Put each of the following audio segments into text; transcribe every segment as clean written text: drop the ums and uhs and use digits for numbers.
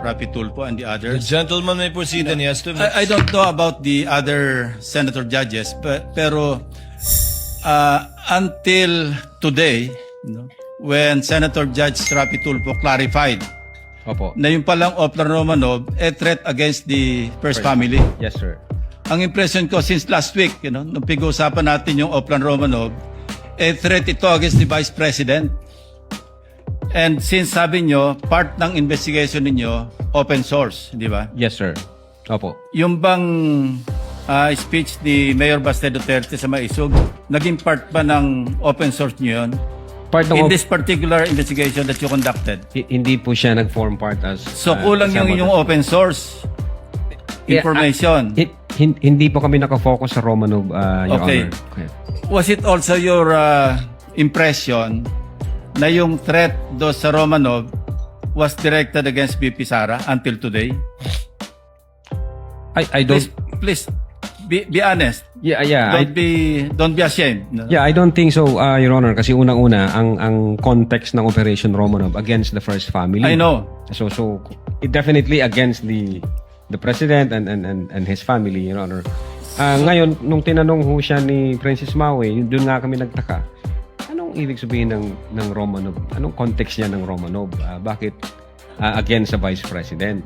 Rapi Tulfo and the The others. gentleman may proceed and he has to... I don't know about the other senator judges, pero until today, when Senator Judge Rapi Tulfo clarified Opo. na yung palang Oplan Romanov threat against the first family. Yes, sir. Ang impression ko since last week, nung pag-uusapan natin yung Oplan Romanov, threat ito against the Vice President. And since sabi nyo, part ng investigation ninyo, open source, di ba? Yes, sir. Opo. Yung bang speech ni Mayor Baste Duterte sa Maisog, naging part ba ng open source nyo yun? Part ng In this particular investigation that you conducted? hindi po siya nag-form part as... So kulang yung inyong open source information. Hindi po kami nakafocus sa Romanov, Your Okay. Honor. Okay. Was it also your impression na yung threat do sa Romanov was directed against VP Sara until today? I don't... Please be honest. Yeah. Don't be ashamed. No? Yeah, I don't think so, Your Honor. Kasi unang-una, ang context ng Operation Romanov against the first family. I know. So it definitely against the president and his family, Your Honor. Ngayon, nung tinanong ho siya ni Princess Maui, doon nga kami nagtaka. Anong ibig sabihin ng Romanov? Anong context niya ng Romanov? Bakit against sa Vice President?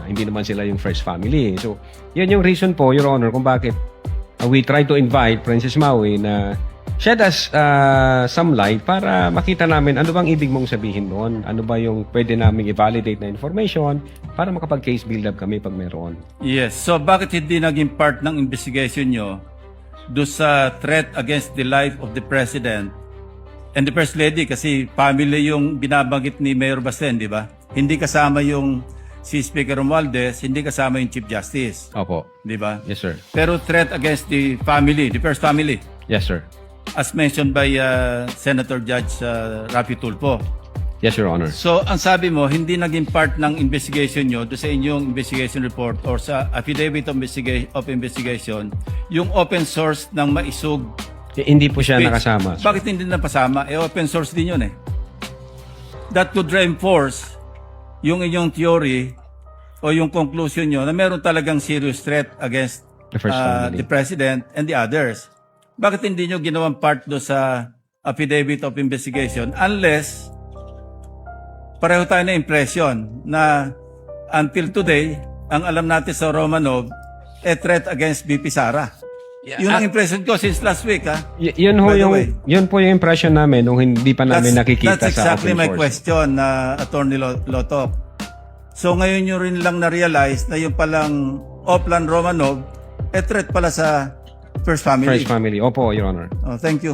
Hindi naman sila yung first family. So, yun yung reason po, Your Honor, kung bakit we try to invite Princess Maui na shed us some light para makita namin ano bang ibig mong sabihin doon. Ano ba yung pwede namin i-validate na information para makapag-case build-up kami pag meron. Yes. So bakit hindi naging part ng investigation nyo do sa threat against the life of the President and the First Lady? Kasi family yung binabanggit ni Mayor Basten, di ba? Hindi kasama yung si Speaker Romualdez, hindi kasama yung Chief Justice. Opo. Di ba? Yes, sir. Pero threat against the family, the first family, Yes, sir. as mentioned by Senator Judge Rapi Tulfo. Yes, Your Honor. So, ang sabi mo, hindi naging part ng investigation nyo do sa inyong investigation report or sa affidavit of investigation, yung open source ng Maisog. Hindi po siya Speech. nakasama. Bakit hindi napasama? Open source din yun eh. That could reinforce yung inyong theory o yung conclusion nyo na meron talagang serious threat against The first family. the President and the others. Bakit hindi nyo ginawang part do sa affidavit of investigation unless pareho tayo na impression na until today, ang alam natin sa Romanov, threat against VP Sara. Yun ang impression ko since last week, ha? Yun By the way. yun po yung impression namin nung hindi pa namin nakikita That's sa exactly open my source. question, Attorney Lotok. So ngayon nyo rin lang na-realize na yung palang Oplan Romanov, threat pala sa First Family. First family. Opo, Your Honor. Oh, thank you.